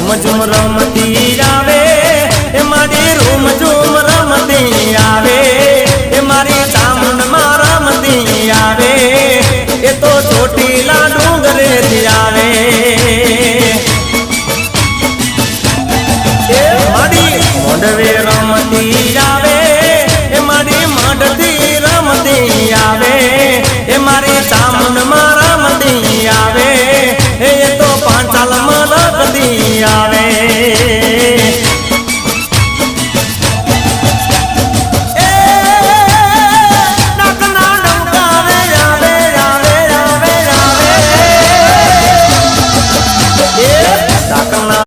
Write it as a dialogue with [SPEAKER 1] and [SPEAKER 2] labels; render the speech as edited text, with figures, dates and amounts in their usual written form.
[SPEAKER 1] room ઝુમ રમતી આવે એ મારી રૂમ ઝુમ રમતી આવે એ મારી ચામુંડમાં રમતી આવે એ તો ચોટીલા ડુંગરેથી આવે એ મારી મોંડવે